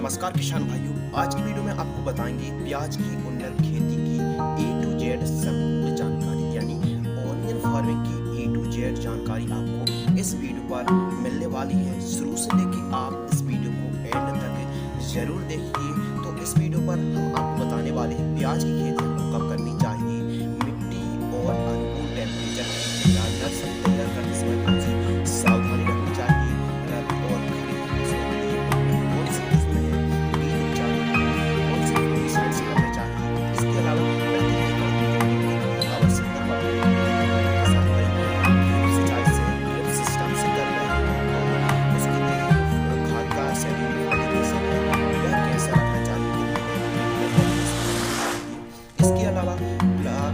नमस्कार किसान भाइयों, आज की वीडियो में आपको बताएंगे प्याज की उन्नत खेती की A to Z संपूर्ण जानकारी, यानी ऑनियन फार्मिंग की A to Z जानकारी आपको इस वीडियो पर मिलने वाली है। शुरू से लेके आप इस वीडियो को एंड तक जरूर देखिए। तो इस वीडियो पर हम आपको बताने वाले हैं प्याज की खेती हमको कब करनी चाहिए, मिट्टी और अनुकूल टेम्परेचर प्याज नर्सरी तैयार करते समय कौन सी सावधानी रखनी चाहिए, रबी और खरीफ फसलों के लिए कौन सी किस्में हैं, बीज उपचार कौन से पेस्टिसाइड्स करने चाहिए। इसके अलावा प्रति एकड़ की आवश्यकता पड़ती है, किसान भाई ड्रिप सिंचाई से ड्रिप सिस्टम से कर रहे हैं तो उसके लिए खाद का शेड्यूल फर्टिलाइजेशन है यह कैसा रखना चाहिए, इसके अलावा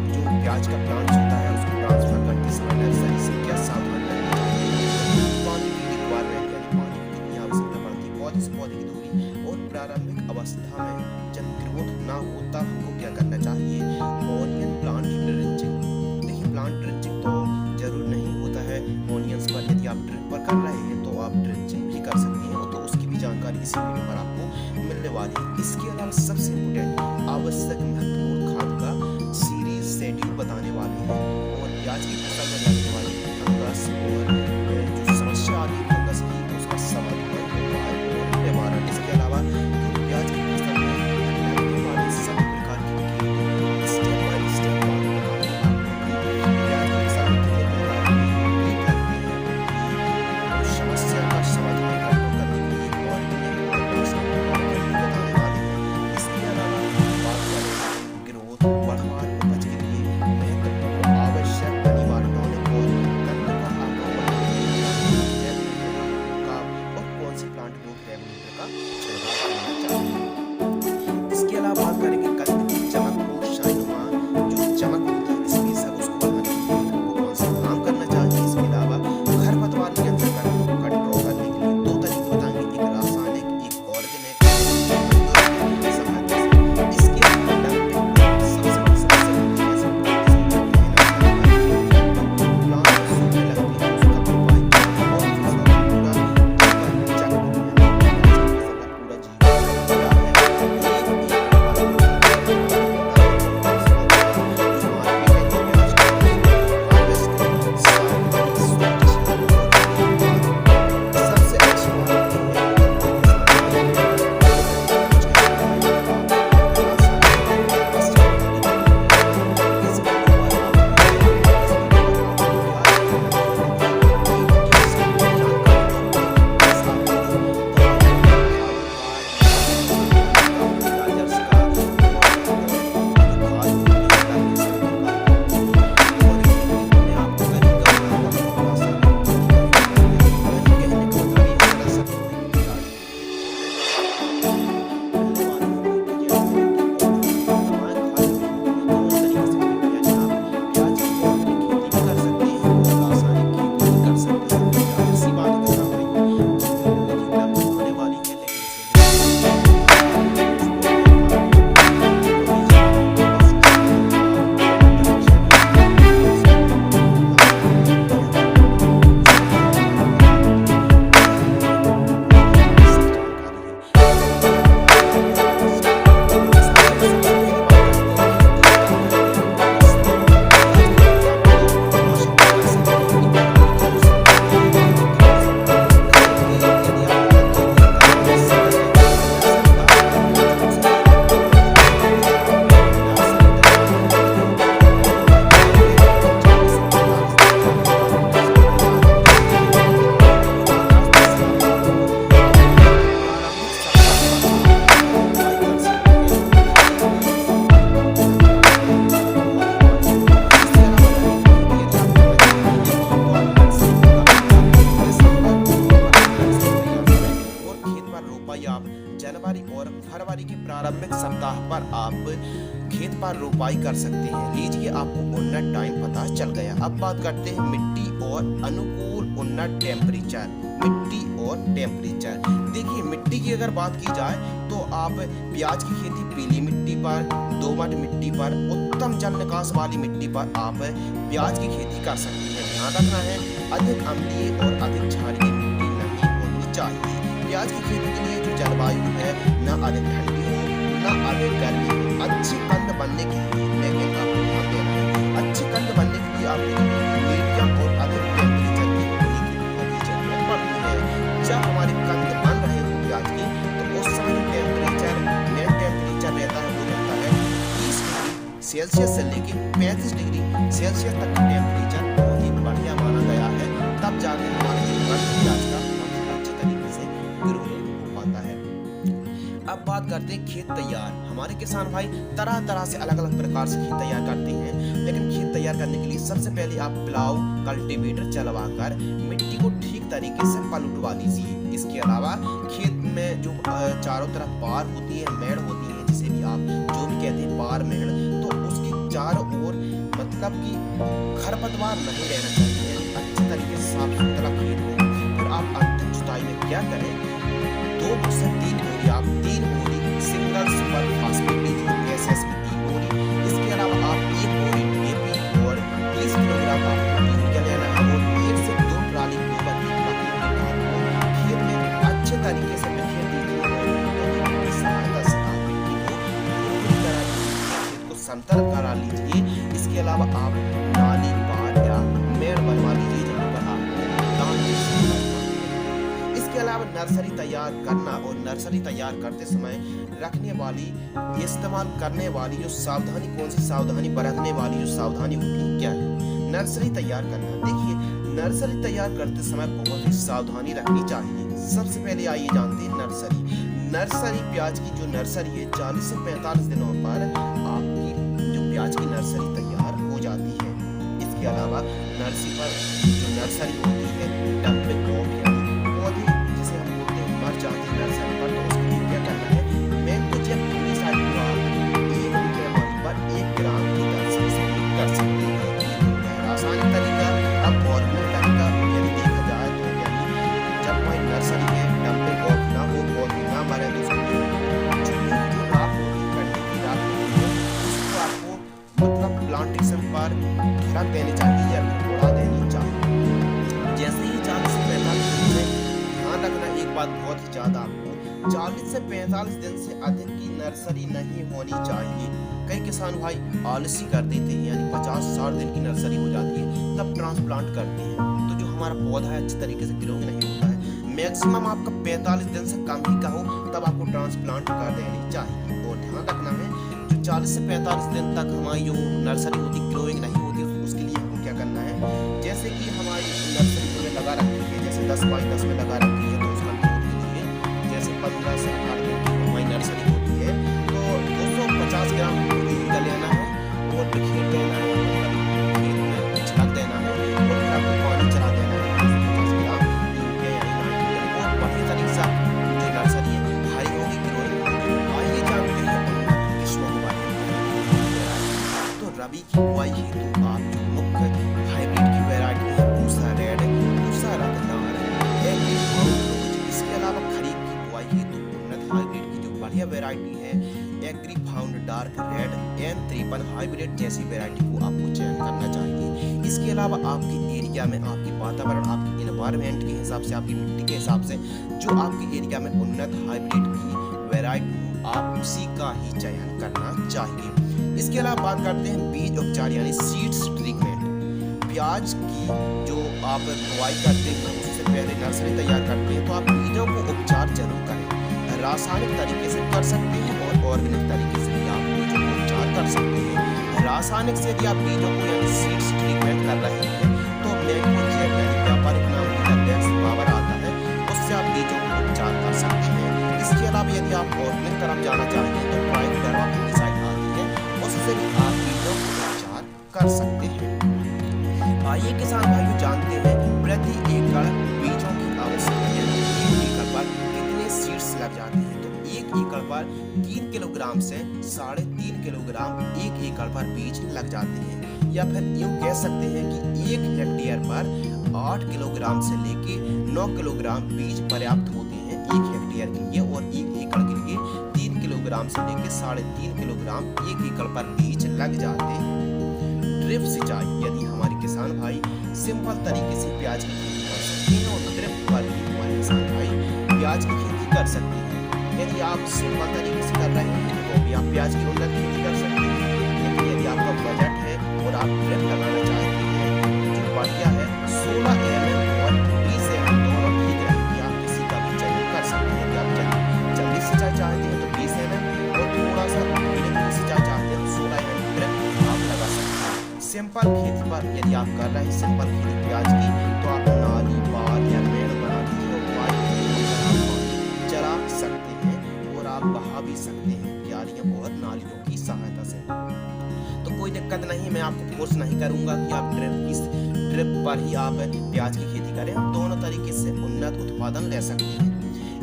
जो प्याज का प्लांट होता है उसको ट्रांसफर करते समय नर्सरी से क्या सावधानी रखनी चाहिए, पानी की रिक्वायरमेंट यानी पानी की कितनी आवश्यकता पड़ती है, पौधे से पौधे की दूरी और प्रारंभिक अवस्था में जब ग्रोथ ना हो तब हमको क्या करना चाहिए। ऑनियन प्लांट ड्रिंचिंग, देखिए प्लांट ड्रिंचिंग तो जरूर नहीं होता है ऑनियंस पर, यदि आप ड्रिप पर कर रहे हैं तो आप ड्रिंचिंग भी कर सकते हैं, तो उसकी भी जानकारी इसी वीडियो पर आपको मिलने वाली है। इसके अलावा सबसे इम्पोर्टेंट आवश्यक महत्वपूर्ण खाद का सीरीज शेड्यूल बताने वाले हैं और प्याज की फसल में लगने वाली फंगस और जो समस्या आती है फंगस की उसका समाधान उपाय और निवारण। इसके अलावा जो प्याज की फसल में लगने वाली सभी प्रकार की स्टेप बाय स्टेप बात बताने आपको प्याज की फसल में कितने प्रकार की कीट लगते हैं, उस समस्या का समाधान करने के लिए और बताने वाले हैं। इसके अलावा बात करें ग्रोथ बढ़वार उपज के लिए महत्वपूर्ण आवश्यक अनिवार्य टॉनिक और गंध का आक्रमण और कौन सी प्लांट ग्रोथ रेगुलेटर का छिड़काव करना चाहिए। इसके अलावा बात करेंगे कंद की चमक और शाइनुमा, जो चमक होती है इसकी सब उसको बढ़ाने के लिए हमको कौन सा काम करना चाहिए। इसके अलावा खरपतवार नियंत्रण कंट्रोल करने के लिए दो तरीके बताएंगे, एक रासायनिक एक ऑर्गेनिक। इसके अलावा सबसे बड़ी समस्या होती है जैसे प्लांट सूखने लगते हैं उसका उपाय और फसल का पूरा चक्र पूरा जनवरी और फरवरी के प्रारंभिक सप्ताह पर आप खेत पर रोपाई कर सकते हैं। लीजिए आपको उन्नत टाइम पता चल गया। अब बात करते हैं मिट्टी और अनुकूल उन्नत टेम्परेचर। मिट्टी और टेम्परेचर, देखिए मिट्टी की अगर बात की जाए तो आप प्याज की खेती पीली मिट्टी पर, दोमट मिट्टी पर, उत्तम जल निकास वाली मिट्टी पर आप प्याज की खेती कर सकते हैं। ध्यान रखना है अधिक अम्लीय और अधिक क्षारीय मिट्टी नहीं होनी चाहिए। प्याज की खेती के लिए जो जलवायु है, ना अधिक ठंडी हो ना अधिक गर्मी हो, अच्छी कंद बनने के लिए लेकिन आपको ध्यान देना है, अच्छी कंद बनने के लिए आपको मीडियम और अधिक टेम्परेचर की होने की बहुत ही जरूरत पड़ती है। जब हमारे कंद बन रहे हो प्याज के, तो उस समय टेम्परेचर मेन टेम्परेचर रहता है, वो रहता है 30 डिग्री सेल्सियस से लेके 35 डिग्री सेल्सियस तक का टेम्परेचर बहुत ही बढ़िया माना गया है। तब जाके हमारे जो कंद प्याज का अच्छे तरीके से ग्रोइंग हो पाता है। अब बात करते हैं खेत तैयार। हमारे किसान भाई तरह तरह से अलग अलग प्रकार से खेत तैयार करते हैं, लेकिन खेत तैयार करने के लिए सबसे पहले आप प्लाव कल्टीवेटर चलवाकर मिट्टी को ठीक तरीके से पलटवा लीजिए। इसके अलावा खेत में जो चारों तरफ पार होती है, मेड़ होती है, जिसे भी आप जो भी कहते हैं पार मेड़, तो उसकी चारों ओर मतलब कि खरपतवार नहीं रहना चाहिए, अच्छे तरीके से साफ सुथरा खेत हो। फिर आप अंतिम जुताई में क्या करें, 2 से 3 बोरी आप 3 बोरी सिंगल सुपर फास्फेट लीजिए, SSP 3 बोरी। इसके अलावा आप 1 बोरी DAP और 30 किलोग्राम आपको यूरिया लेना है और 1 से 2 ट्राली गोबर की खाद को खेत में अच्छे तरीके से बिखेर दीजिए और की सहायता से आप मिट्टी को पूरी तरह खेत को समतल करा लीजिए। इसके अलावा आप नाली पार या मेड़ बनवा लीजिए जहाँ पर आपको इसके अलावा नर्सरी तैयार करना और नर्सरी तैयार करते समय रखने वाली इस्तेमाल करने वाली जो सावधानी, कौन सी सावधानी बरतने वाली जो सावधानी होती है क्या है। नर्सरी तैयार करना, देखिए नर्सरी तैयार करते समय बहुत ही सावधानी रखनी चाहिए। सबसे पहले आइए जानते हैं नर्सरी प्याज की जो नर्सरी है 40 से 45 दिनों पर आपकी जो प्याज की नर्सरी तैयार हो जाती है। इसके अलावा नर्सरी पर जो नर्सरी होती है डंपिंग पॉट यानी पौधे जिसे हम बोलते हैं मर जाते हैं नर्सरी पर, तो उसके लिए क्या करना है, मैं तो जब पूरी साइड को आप 1 लीटर पानी पर 1 ग्राम की दर से स्प्रे कर सकते हैं। ये तो है रासायनिक तरीका। अब ऑर्गेनिक तरीका यदि देखा जाए तो यानी जब कोई नर्सरी में डंपिंग पॉट ना हो, पौधे ना मरे, तो उसको जो राख होती है, कटने की राख होती है, उसको आपको मतलब प्लांटेशन पर छिड़क देनी चाहिए या फिर उड़ा देनी चाहिए। जैसे ही 40 से 45 दिन से ध्यान रखना एक बात बहुत ही ज्यादा, आपको 40 से 45 दिन से अधिक की नर्सरी नहीं होनी चाहिए। कई किसान भाई आलसी कर देते हैं, यानी 50-60 दिन की नर्सरी हो जाती है तब ट्रांसप्लांट करते हैं, तो जो हमारा पौधा है अच्छे तरीके से ग्रोइंग नहीं होता है। मैक्सिमम आपका 45 दिन से कम ही का हो तब आपको ट्रांसप्लांट कर देनी चाहिए। और ध्यान रखना है जो 40 से 45 दिन तक हमारी जो नर्सरी होती ग्रोइंग नहीं होती, उसके लिए हमको क्या करना है, जैसे कि हमारी नर्सरी में लगा रखी है, जैसे 10 बाई 10 में लगा रखी है, तो उसका ग्रोथ के लिए जैसे 15 से 18 दिन की हमारी नर्सरी होती है, तो 250 ग्राम यूरिया लेना है और बिखेर देना है, मतलब खेत में छिड़क देना है और फिर आपको पानी चला देना है 250 ग्राम यूरिया यानी नाइट्रोजन, और बढ़िया तरीके से जो नर्सरी है हरी होगी, ग्रोइंग होगी। आइए जानते हैं ग्रीष्म के बारे में। तो रबी की बुआई हेतु आप जो मुख्य हाइब्रिड की वैरायटी है Pusa red, Pusa Ratnar, agrifound rose. इसके अलावा खरीफ की बुआई हेतु उन्नत हाइब्रिड की जो बढ़िया वैरायटी है Agrifound dark red N53 hybrid जैसी वैरायटी को आपको चयन करना चाहिए। इसके अलावा आपके एरिया में, आपके वातावरण, आपके एनवायरनमेंट के हिसाब से, आपकी मिट्टी के हिसाब से जो आपके एरिया में उन्नत हाइब्रिड की वैरायटी आप उसी का ही चयन करना चाहिए। इसके अलावा बात करते हैं बीज उपचार यानी सीड्स ट्रीटमेंट। प्याज की जो आप बुआई करते हैं उससे पहले नर्सरी तैयार करते हैं तो आप बीजों को उपचार जरूर करें। रासायनिक तरीके से कर सकते हैं और ऑर्गेनिक तरीके से भी आप बीजों को उपचार कर सकते हैं। रासायनिक से यदि आप बीजों को यानी सीड्स ट्रीटमेंट कर रहे हैं तो मैंगोजेब यानी व्यापारिक नाम डेक्स पावर आता है, उससे आप बीजों को उपचार कर सकते हैं। इसके अलावा यदि आप ऑर्गेनिक तरफ जाना चाहते हैं तो ट्राइकोडर्मा फंगिसाइड आती है, उससे भी आप बीजों को उपचार कर सकते हैं। आइए किसान भाइयों जानते हैं प्रति एकड़ बीजों की आवश्यकता यानी 1 एकड़ पर कितने सीड्स लग जाते हैं। तो 1 एकड़ पर 3 किलोग्राम से 3.5 किलोग्राम 1 एकड़ पर बीज लग जाते हैं, या फिर यूँ कह सकते हैं कि 1 हेक्टेयर पर 8 किलोग्राम से लेके 9 किलोग्राम बीज पर्याप्त होते हैं 1 हेक्टेयर के लिए, और 1 एकड़ के लिए 3 किलोग्राम से लेके 3.5 किलोग्राम 1 एकड़ पर बीज लग जाते हैं। ड्रिप सिंचाई, यदि हमारे किसान भाई सिंपल तरीके से प्याज की खेती कर सकते हैं और ड्रिप पर भी हमारे किसान भाई प्याज की कर सकते हैं। यदि आप सिंपल तरीके से कर रहे हैं तो भी आप प्याज की उन्नत खेती कर सकते हैं। लेकिन यदि आपका बजट है और आप ड्रिप लगाना चाहते हैं, जो बढ़िया है 16 mm और 20 mm दोनों ठीक रहेगी। आप किसी का भी चयन कर सकते हैं। यदि आप जल्दी सिंचाई चाहते हैं तो 20 mm और थोड़ा सा धीरे धीरे सिंचाई चाहते हैं तो 16 mm ड्रिप आप लगा सकते हैं। सिंपल खेती पर यदि आप कर रहे हैं सिंपल खेती प्याज की, तो आप नाली बार या मेड़ बना दीजिए और पानी चला सकते हैं और आप बहा भी सकते हैं क्यारियों और नालियों की सहायता से। तो कोई दिक्कत नहीं, मैं आपको फोर्स नहीं करूंगा कि आप ड्रिप पर ही आप प्याज की खेती करें। हम दोनों तरीके से उन्नत उत्पादन ले सकते हैं।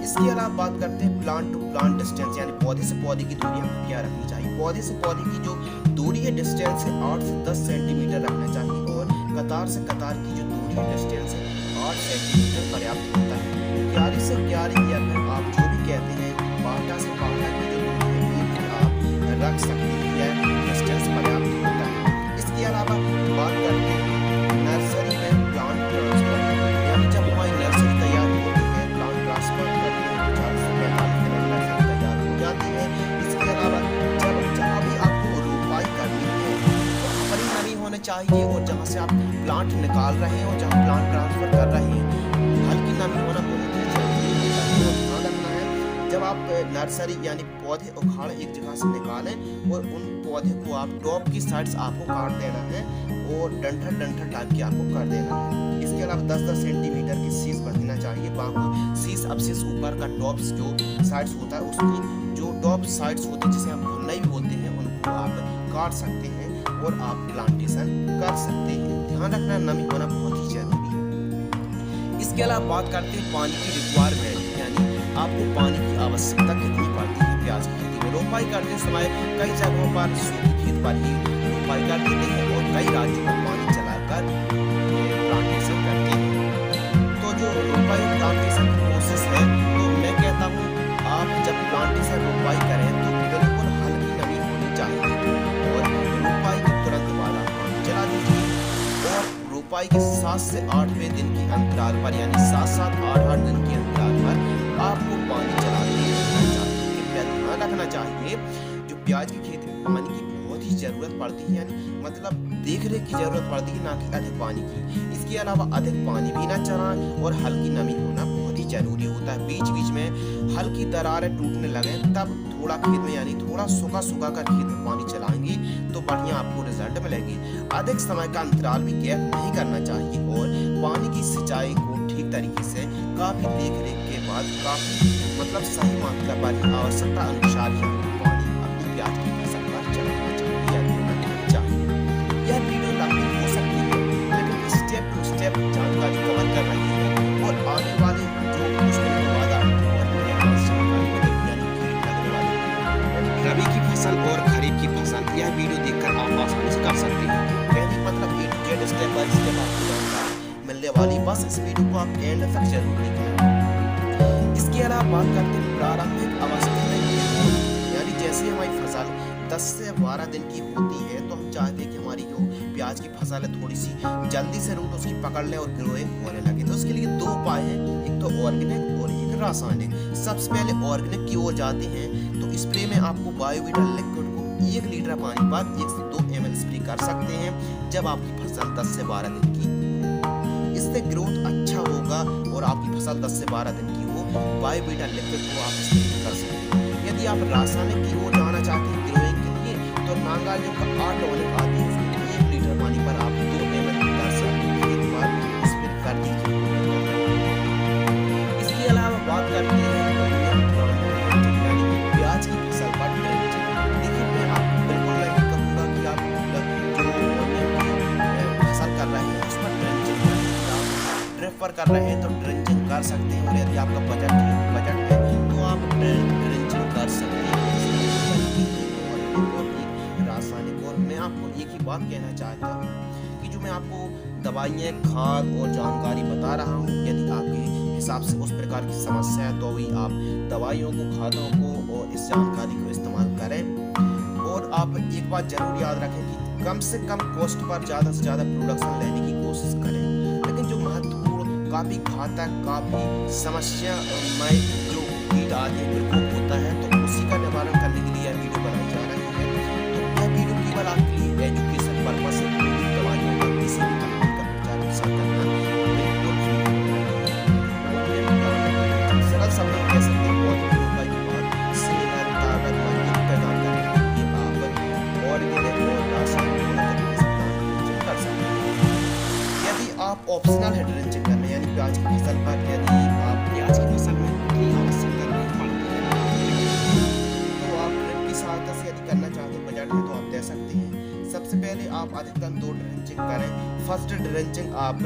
इसके अलावा बात करते हैं प्लांट टू प्लांट डिस्टेंस, यानी पौधे से पौधे की दूरी हमको क्या रखनी चाहिए। पौधे से पौधे की जो दूरी है डिस्टेंस है 8 से 10 सेंटीमीटर रखना चाहिए और कतार से कतार की जो दूरी है डिस्टेंस है 8 सेंटीमीटर पर्याप्त होता है। क्यारी से क्यारी या फिर आप जो भी कहते हैं पाटा से पाटा की जो दूरी है ये आप रख सकते हैं, यह डिस्टेंस पर्याप्त होता है। इसके अलावा बात करते हैं नर्सरी में प्लांट ट्रांसफर, यानी जब हमारी नर्सरी तैयार होती है प्लांट ट्रांसफर करते हैं 40 से 45 दिन में नर्सरी तैयार हो जाती है। इसके अलावा जहाँ भी आपको रोपाई करनी है वहाँ पर ही नमी होनी चाहिए और जहाँ से आप प्लांट निकाल रहे हैं और जहाँ प्लांट ट्रांसफर कर रहे हैं हल्की नमी होना बहुत ही जरूरी होता है। ध्यान रखना है जब आप नर्सरी यानी पौधे उखाड़ एक जगह से निकालें और उन पौधे को आप टॉप की साइड्स आपको काट देना है और डंठल टाइप की आपको कर देना है। इसके अलावा 10-10 सेंटीमीटर की सीस बढ़ देना चाहिए। बाकी सीस अब सीस ऊपर का टॉप्स जो साइड्स होता है उसकी जो टॉप साइड्स होते हैं जिसे हम भुन्नाई भी बोलते हैं उनको आप काट सकते हैं और आप प्लांटेशन कर सकते हैं। ध्यान रखना नमी होना बहुत ही जरूरी है। इसके अलावा बात करते हैं पानी की रिक्वायरमेंट, यानी आपको पानी की आवश्यकता कितनी पड़ती है प्याज की खेती में। रोपाई करते समय कई जगहों पर सूखी खेत पर ही रोपाई कर देते हैं और कई राज्यों में पानी चलाकर प्लांटेशन करते हैं। तो जो रोपाई और प्लांटेशन की प्रोसेस है तो मैं कहता हूँ आप जब प्लांटेशन रोपाई करें तो बिल्कुल हल्की नमी होनी चाहिए और रोपाई के तुरंत बाद आप पानी चला दीजिए और रोपाई के 7 से 8वें दिन के अंतराल पर, यानी 7-7 8-8 दिन के अंतराल पर आपको पानी चलाते रहना चाहिए। कृपया ध्यान रखना चाहिए जो प्याज की खेती में पानी की बहुत ही जरूरत पड़ती है, यानी मतलब देख रेख की जरूरत पड़ती है, ना कि अधिक पानी की। इसके अलावा अधिक पानी भी ना चलाएं और हल्की नमी होना बहुत ही जरूरी होता है। बीच बीच में हल्की दरारें टूटने लगे तब थोड़ा खेत में यानी थोड़ा सूखा कर खेत में पानी चलाएंगे तो बढ़िया आपको रिजल्ट मिलेगी। अधिक समय का अंतराल भी गैप नहीं करना चाहिए और पानी की सिंचाई को ठीक तरीके से काफी देख रेख के बाद काफी मतलब सही मात्रा पर आवश्यकता अनुसार ही पानी अपनी प्याज की फसल पर चलाना चाहिए। यह वीडियो लंबी हो सकती है लेकिन स्टेप टू स्टेप जानकारी कवर कर रही है और आने वाले जो कुछ दिनों बाद आपको जानकारी मिलेगी, यानी कीट लगने वाली रबी की फसल और खरीफ की फसल। यह वीडियो देखकर आप आसानी से कर सकते हैं। पहले मतलब A to Z step by step आपको जानकारी मिलने वाली, बस इस वीडियो को आप एंड तक जरूर देखें। इसके अलावा बात करते हैं प्रारंभिक अवस्था में, यानी जैसे हमारी फसल 10 से 12 दिन की होती है तो हम चाहते हैं कि हमारी जो प्याज की फसल है थोड़ी सी जल्दी से रूट उसकी पकड़ ले और ग्रोइंग होने लगे। तो उसके लिए 2 उपाय हैं, एक तो ऑर्गेनिक और एक रासायनिक। सबसे पहले ऑर्गेनिक की ओर जाते हैं तो स्प्रे में आपको बायोवीटा लिक्विड को 1 लीटर पानी पर 1 से 2 ml स्प्रे कर सकते हैं जब आपकी फसल 10 से 12 दिन की। इससे ग्रोथ अच्छा होगा और आपकी फसल 10 से 12 दिन की हो। बायोवीटा लिक्विड को आप स्प्रे कर सकते हैं। यदि आप रासायनिक की ओर जाना चाहते हैं ग्रोइंग के लिए तो नागार्जुन का 8 टॉनिक आती है, उसको 1 लीटर पानी पर आप 2 ml से खेत पर स्प्रे कर दीजिए। इसके अलावा बात करते हैं प्याज की फसल पर ड्रिंचिंग। देखिए मैं आपको बिल्कुल नहीं कहूँगा कि आप जो फसल कर रहे हैं उस पर ड्रिंचिंग प्रेफर कर रहे हैं तो ड्रिंचिंग कर सकते हैं और यदि आपका बजट है तो आप ड्रिंचिंग कर सकते हैं। रासायनिक और मैं आपको एक ही बात कहना चाहता हूँ कि जो मैं आपको दवाइयाँ खाद और जानकारी बता रहा हूँ, यदि आपके हिसाब से उस प्रकार की समस्या है तो भी आप दवाइयों को खादों को और इस जानकारी को इस्तेमाल करें। और आप एक बात जरूर याद रखें कि कम से कम कॉस्ट पर ज़्यादा से ज़्यादा प्रोडक्शन लेने की कोशिश करें। लेकिन जो महत्वपूर्ण काफ़ी घातक काफ़ी समस्यामय जो कीट आदि प्रकोप होता है, तो उसी का निवारण करने के लिए यह वीडियो बनाई जा रही है। तो यह वीडियो केवल आपके लिए एजुकेशन पर्पज से दवाइयों का किसी भी कंपनी का प्रचार प्रसार करना बिल्कुल सरल शब्दों में कह सकते हैं बहुत ही उपाय के बाद सेहत ताकत मजबूत प्रदान करने के लिए आप ऑर्गेनिक और रासायनिक तरीके से ड्रिंचिंग कर सकते हैं। यदि आप ऑप्शनल है ड्रिंचिंग करना यानी प्याज की फसल पर, यदि आप प्याज की फसल में उतनी आवश्यकता नहीं पड़ती है तो आप ड्रिप की सहायता से यदि करना चाहते हैं, बजट है तो आप दे सकते हैं। सबसे पहले आप अधिकतम 2 ड्रिंचिंग करें। फर्स्ट ड्रिंचिंग आप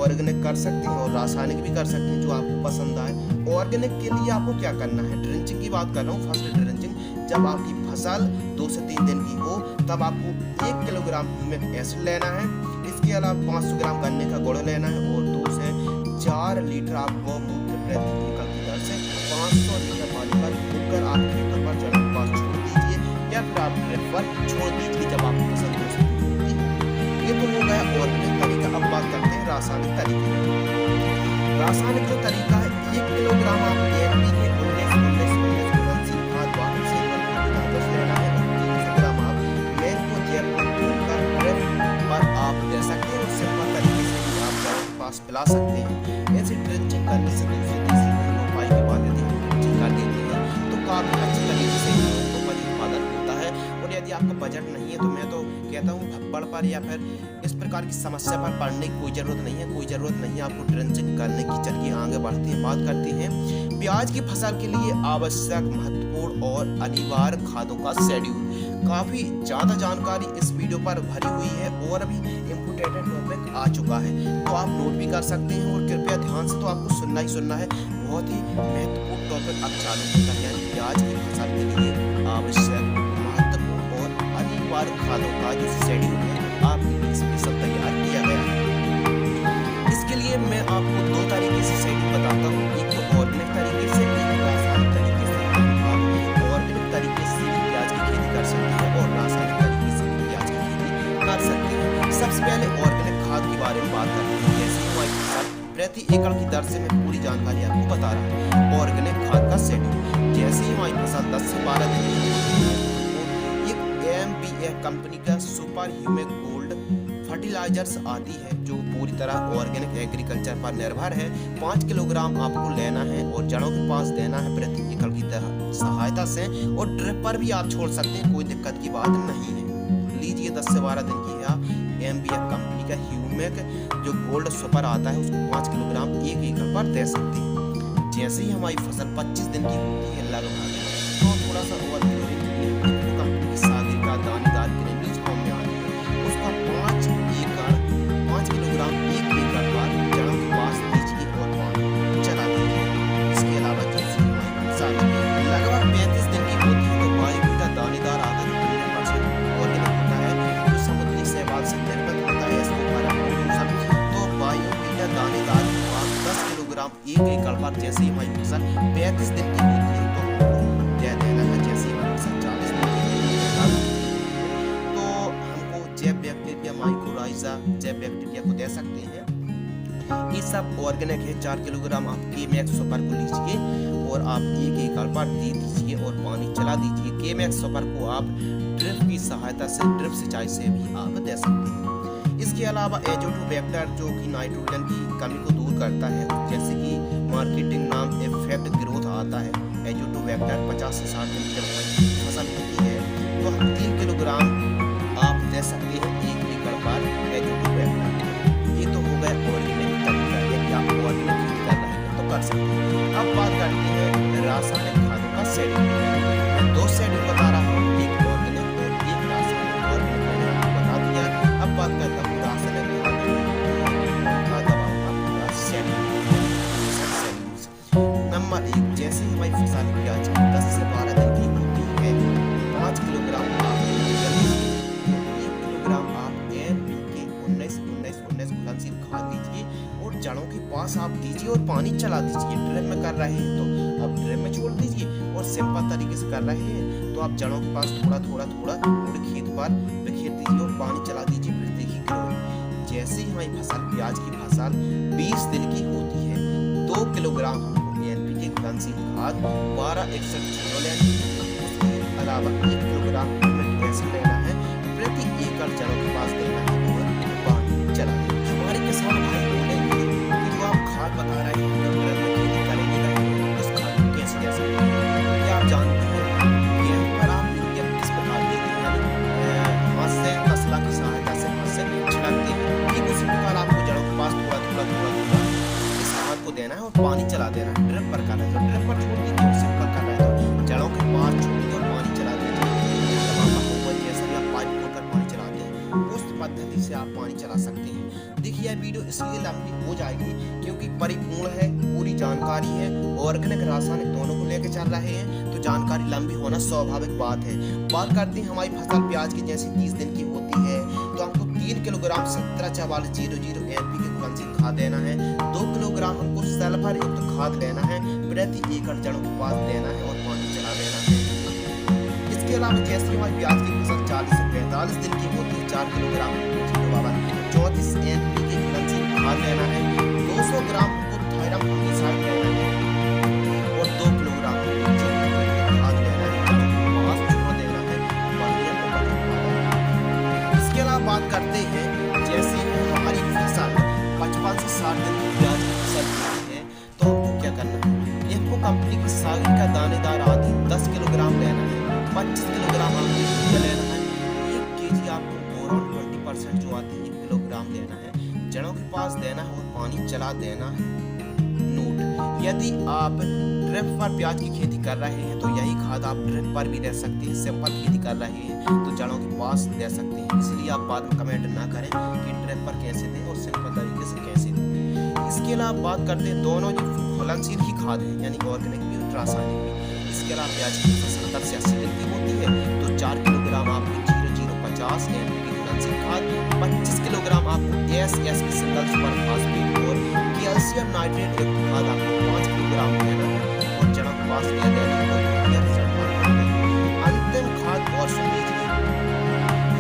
ऑर्गेनिक कर सकते हैं और रासायनिक भी कर सकते हैं, जो आपको पसंद आए। ऑर्गेनिक के लिए आपको क्या करना है, ड्रिंचिंग की बात कर रहा हूँ। फर्स्ट ड्रिंचिंग जब आपकी फसल 2 से 3 दिन की हो तब आपको 1 किलोग्राम ह्यूमिक एसिड लेना है। इसके अलावा 500 ग्राम गन्ने का गुड़ लेना है और 2 से 4 लीटर आपको मूत्र प्रति एकड़ की दर से 500 लीटर पानी पर घोलकर आप खेतों पर जड़ के पास छोड़ दीजिए या फिर आप ड्रिप पर छोड़ दीजिए जब आपकी फसल 2 से 3 दिन की। ये तो हो गया ऑर्गेनिक तरीका। अब बात करते हैं रासायनिक तरीके की। रासायनिक जो तरीका है, 1 किलोग्राम आप NPK 19 घुलनशील खाद वाटर से लेना है और 300 ग्राम आप मैंकोजेब को घोलकर ड्रिप पर आप दे सकते हैं और सिंपल तरीके से भी आप जड़ के पास पिला सकते हैं। ऐसे ड्रिंचिंग करने से 2 से 3 दिन उपाय के बाद यदि हम ड्रिंचिंग कर देते हैं तो काफी अच्छे तरीके से उपज उत्पादन होता है। और यदि आपका बजट नहीं है तो मैं तो कहता हूँ भब्बड़ पर या फिर इस प्रकार की समस्या पर पड़ने की कोई ज़रूरत नहीं है। कोई ज़रूरत नहीं है आपको ड्रिंचिंग करने की। चलिए आगे बढ़ते हैं, बात करते हैं प्याज की फसल के लिए आवश्यक महत्वपूर्ण और अनिवार्य खादों का शेड्यूल। काफ़ी ज़्यादा जानकारी इस वीडियो पर भरी हुई है और अभी इम्पोर्टेंट टॉपिक आ चुका है, तो आप नोट भी कर सकते हैं और कृपया ध्यान से तो आपको सुनना ही सुनना है। बहुत ही महत्वपूर्ण टॉपिक अब चालू होता है, यानी प्याज की फसल के लिए आवश्यक महत्वपूर्ण और अनिवार्य खादों का जो शेड्यूल है आपके लिए स्पेशल तैयार किया गया है। इसके लिए मैं आपको 2 तरीके से शेड्यूल बताता हूँ, एक तो ऑर्गेनिक तरीके से, एक रासायनिक तरीके से। आप ऑर्गेनिक तरीके से भी प्याज की खेती कर सकते हैं और रासायनिक तरीके से भी प्याज की खेती कर सकते हैं। सबसे पहले ऑर्गेनिक खाद के बारे में बात करते हैं। जैसे हमारी फसल प्रति एकड़ की दर से मैं पूरी जानकारी आपको बता रहा हूँ। ऑर्गेनिक खाद का शेड्यूल, जैसे ही हमारी फसल 10 से 12 दिन की होती है तो एक MPF कंपनी का सुपर ह्यूमिक गोल्ड फर्टिलाइजर्स आती है जो पूरी तरह ऑर्गेनिक एग्रीकल्चर पर निर्भर है। 5 किलोग्राम आपको लेना है और जड़ों के पास देना है प्रति एकड़ की सहायता से, और ड्रिप पर भी आप छोड़ सकते हैं, कोई दिक्कत की बात नहीं है। लीजिए 10 से 12 दिन की या MPF कंपनी का ह्यूमिक जो गोल्ड सुपर आता है उसको 5 किलोग्राम 1 एकड़ पर दे सकते हैं। जैसे ही हमारी फसल 25 दिन की होती है लगभग, तो थोड़ा सा और कंपनी की सागरिका दानेदार ग्रेन्यूल्स फॉर्म में आती है, उसका 5 किलोग्राम 1 एकड़ पर जड़ों के पास दीजिए और पानी चला दीजिए। इसके अलावा जैसे हमारी फसल लगभग 35 दिन की होती है तो बायोवीटा दानेदार आधा 100% ऑर्गेनिक होता है, जो समुद्री शैवाल से निर्मित होता है। इसको तो बायोवीटा दानेदार को आप 10 किलोग्राम 1 एकड़ पर जैसे ही हमारी फसल 35 दिन की होती है तो हमको दे देना है। जैसे ही हमारी फसल 40 दिन की तो हमको जैव बैक्टीरिया माइकोराइजा जैव बैक्टीरिया को दे सकते हैं। ये सब ऑर्गेनिक है। 4 किलोग्राम आप K-Max सुपर को लीजिए और आप 1 एकड़ पर दे दीजिए और पानी चला दीजिए। K-Max सुपर को आप ड्रिप की सहायता से, ड्रिप सिंचाई से भी आप दे सकते हैं। इसके अलावा एजोटोबैक्टर जो कि नाइट्रोजन की कमी को दूर करता है, जैसे कि मार्केटिंग नाम इफेक्ट ग्रोथ आता है। एजोटोबैक्टर 50 से 60 दिन जब फसल होती है तो हम 3 किलोग्राम आप दे सकते हैं 1 एकड़ पर एजोटोबैक्टर। ये तो हो गया ऑर्गेनिक तरीका, यदि आप ऑर्गेनिक खेती कर रहे हैं तो कर सकते हैं। अब बात करते हैं रासायनिक खादों का शेड्यूल। मैं 2 शेड्यूल बता रहा हूँ, एक ऑर्गेनिक और एक रासायनिक। ऑर्गेनिक मैंने आपको बता दिया। अब बात करता हूँ रासायनिक नंबर 1, जैसे ही हमारी फसल प्याज 10 से 12 दिन की होती है 5 किलोग्राम आप 1 किलोग्राम आप NPK 19 घुलनशील खाद दीजिए और जड़ों के पास आप दीजिए और पानी चला दीजिए। ड्रिप में कर रहे हैं तो आप ड्रिप में छोड़ दीजिए और सिंपल तरीके से कर रहे हैं तो आप जड़ों के पास थोड़ा पूरे खेत पर बिखेर दीजिए और पानी चला दीजिए। फिर देखिए ग्रोथ। जैसे ही हमारी फसल प्याज की फसल 20 दिन की होती है 2 किलोग्राम हमको NPK घुलनशील खाद 1261 लेनी है। उसके अलावा 1 किलोग्राम ह्यूमिक एसिड लेना है, प्रति एकड़ जड़ों के पास देना है और पानी चला देना है। हमारे किसान भाई बोलेंगे कि जो आप खाद बता रहे हैं तो ड्रिप में खेती करेंगे उस खाद को कैसे दे सकते हैं? क्या आप जानते हैं गेहूं पर आप यूरिया किस प्रकार देते हैं? हाथ से तसला की सहायता से हाथ से छिड़कते हैं। ठीक उसी प्रकार आपको जड़ों के पास थोड़ा थोड़ा थोड़ा थोड़ा इस खाद को देना है और पानी चला देना है। ड्रिप पर करना है तो ड्रिप पर छोड़ दीजिए, सिंपल करना है तो जड़ों के पास छोड़ दीजिए और पानी चला दीजिए। जैसे भी आप पाइप खोलकर पानी चलाते हैं उस पद्धति से आप पानी चला सकते हैं। देखिए यह वीडियो इसलिए लंबी हो जाएगी क्योंकि परिपूर्ण है, पूरी जानकारी है, ऑर्गेनिक रासायनिक दोनों को लेकर चल रहे हैं तो जानकारी लंबी होना स्वाभाविक बात है। बात करते हैं हमारी फसल प्याज की जैसे 30 दिन की होती है तो हमको 3 किलोग्राम 174400 NPK घुलनशील खाद देना है, 2 किलोग्राम हमको सल्फर युक्त खाद लेना है, प्रति एकड़ जड़ों के पास देना है और पानी चला देना है। इसके अलावा जैसे हमारी प्याज की फसल 40 से 45 दिन की होती है 4 किलोग्राम 34 NPK घुलनशील खाद लेना है, 200 ग्राम हमको थायरम फंगिसाइड लेना है और 2 किलोग्राम खाद लेना है, पास छोड़ देना है, बढ़िया को बढ़िया। इसके अलावा बात करते हैं जैसे हमारी फसल 55 से 60 दिन की प्याज की फसल है तो हमको क्या करना है? इनको कंपनी की सागी का दानेदार आदि 10 किलोग्राम लेना है, 25 किलोग्राम आपको यूरिया लेना है, 1 केजी आपको बोरॉन 20% जो आती है 1 किलोग्राम लेना है, जड़ों के पास देना है और पानी चला देना है। नोट, यदि आप ड्रिप पर प्याज की खेती कर रहे हैं तो यही खाद आप ड्रिप पर भी दे सकते हैं। सिंपल खेती कर रहे हैं तो जड़ों के पास दे सकते हैं, इसलिए आप बाद में कमेंट ना करें कि ड्रिप पर कैसे दें और सिंपल तरीके से कैसे दें। इसके अलावा बात करते हैं दोनों जो घुलनशील ही खाद है यानी ऑर्गेनिक भी और रासायनिक भी। इसके अलावा प्याज की फसल 70 से 80 दिन की होती है तो 4 किलोग्राम आपको 0050 NPK घुलनशील खाद, 25 किलोग्राम आपको SSP सिंगल सुपर फास्फेट और कैल्शियम नाइट्रेट युक्त खाद आपको 5 किलोग्राम देना है और जड़ों के पास दे देना है और अंतिम खाद और सुन लीजिए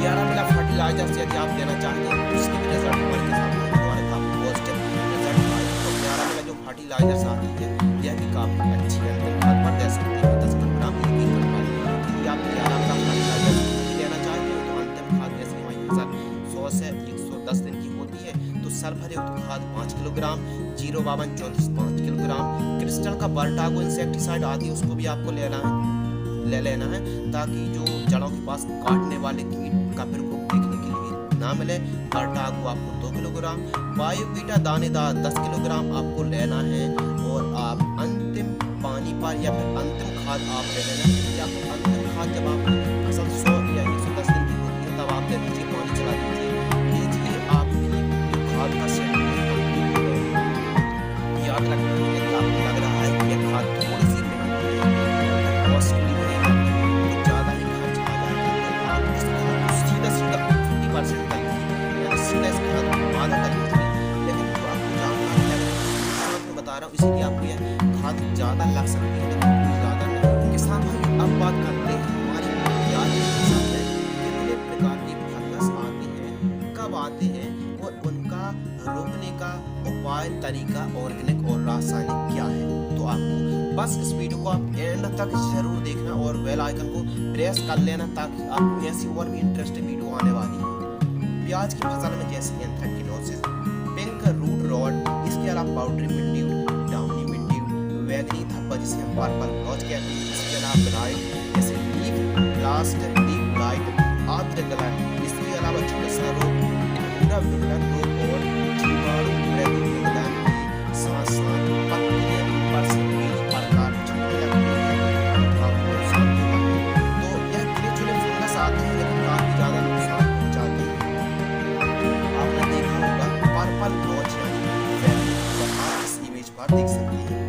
11 मिला फर्टिलाइजर यदि आप देना चाहते हैं तो उसकी भी रिजल्ट हमारे किसान द्वारा काफी पॉजिटिव रिजल्ट आए तो 11 मिला जो फर्टिलाइजर्स आती है यह भी काफी अच्छी है। अंतिम खाद पर दे सकते हैं 10 किलोग्राम एक एकड़ पर। यदि आप 11 मिला फर्टिलाइजर लेना चाहते हैं तो अंतिम खाद जैसे हमारी फसल 100 से 110 दिन की होती है तो सल्फर युक्त खाद 5 किलोग्राम, 05234 5 किलोग्राम, क्रिस्टल का बर्टागो इंसेक्टिसाइड आती है उसको भी आपको ले लेना है ताकि जो जड़ों के पास काटने वाले कीट का प्रकोप देखने के लिए ना मिले। बर्टागो आपको 2 किलोग्राम, बायोवीटा दानेदार 10 किलोग्राम आपको लेना है और आप अंतिम पानी पर या फिर अंतिम खाद आप ले लेना है। या फिर अंतिम खाद जब आप फसल 100 या 110 दिन की होती है तब आप दे दीजिए, पानी चला दीजिए आपकी खाद का सेट याद रखना है। यदि आपको लग रहा है कि यह खाद थोड़ी सी कॉस्टली है तो ज़्यादा ही खर्च आ जाएगा तो आप इस खाद को सीधा 50% कर लीजिए या सीधा इस खाद को आधा कर लीजिए। लेकिन जो आपको जानकारी लग रही है मैं आपको बता रहा हूँ इसीलिए आपको यह खाद ज़्यादा लग सकती है लेकिन कोई ज़्यादा नहीं। किसान भाई अब बात करते हैं हमारी प्याज की फसल में कितने प्रकार की फंगस आती है, कब आते हैं और उनका रोकने का उपाय तरीका ऑर्गेनिक और रासायनिक क्या है। तो आपको बस इस वीडियो को आप एंड तक जरूर देखना और बेल आइकन को प्रेस कर लेना ताकि आपको ऐसी और भी इंटरेस्टिंग वीडियो आने वाली है। प्याज की फसल में जैसे एंथ्रेक्नोसिस, पिंक रूट रॉट, इसके अलावा पाउडरी मिल्ड्यू, डाउनी मिल्ड्यू, वैगनी धब्बा जिसे हम पर्पल ब्लॉच कहते हैं, इसके अलावा ब्लाइट जैसे लीफ ब्लास्ट, लीफ ब्लाइट, आर्द्र गलन, इसके अलावा झुलसा रोग, पूरा विकलन रोग और जीवाणु विकलन की सांस पत्तियां ऊपर से पीली प्रकार झुकने लगती है आपको नुकसान होता है। तो यह गिले-चुले फंगस आते हैं लेकिन काफी ज्यादा नुकसान पहुंचाते हैं। आपने देखा होगा पर्पल ब्लॉच यानी वैगनी आप इस इमेज पर देख सकते हैं।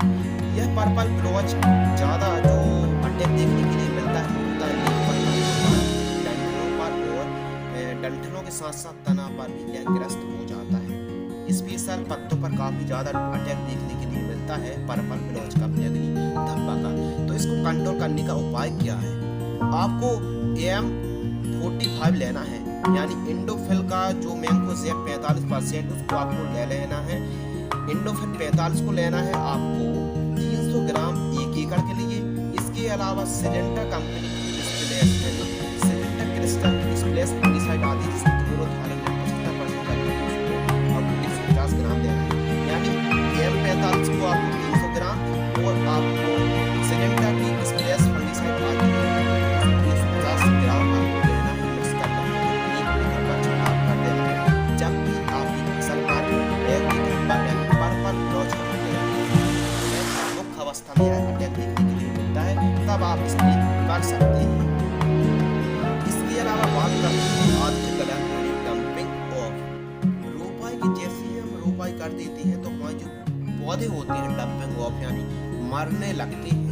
यह पर्पल ब्लॉच ज्यादा जो अटैक देखने के लिए मिलता है होता है डंठलों पर और डंठलों के साथ साथ तना पर भी यह ग्रस्त हो जाता है। स्पेशल पत्तों पर काफी ज्यादा अटैक देखने के लिए मिलता है पर्पल ब्लॉच का, वैगनी धब्बा का। तो इसको कंट्रोल करने का उपाय क्या है? आपको AM45 लेना है यानी इंडोफिल का जो मैंकोजेब 45% उसको आपको ले लेना है। इंडोफिल 45 को लेना है आपको 300 300 ग्राम 1 एकड़ के लिए। इसके अलावा सिलेंडर कंपनी की splash cylinder crystal splash fungicide आदि जिसमें क्लोरोथालन 75% और 150 ग्राम देना है। यानी M45 को आपको 300 ग्राम और आपको सिलेंडर की स्प्लेश फंगिसाइड आदि 150 ग्राम आपको देना है, मिक्स करना है, 1 एकड़ का छिड़काव कर देना है। जब भी आपकी फसल पर पर्पल ब्लॉच मुख्य अवस्था में अटैक देखने के लिए मिलता है, तब आप स्प्रे कर सकते हैं। इसके अलावा बात करते हैं आर्टिकल डंपिंग ऑफ। रोपाई की जैसे ही हम रोपाई कर देते हैं तो हमारे जो पौधे होते हैं डंपिंग ऑफ यानी मरने लगते हैं।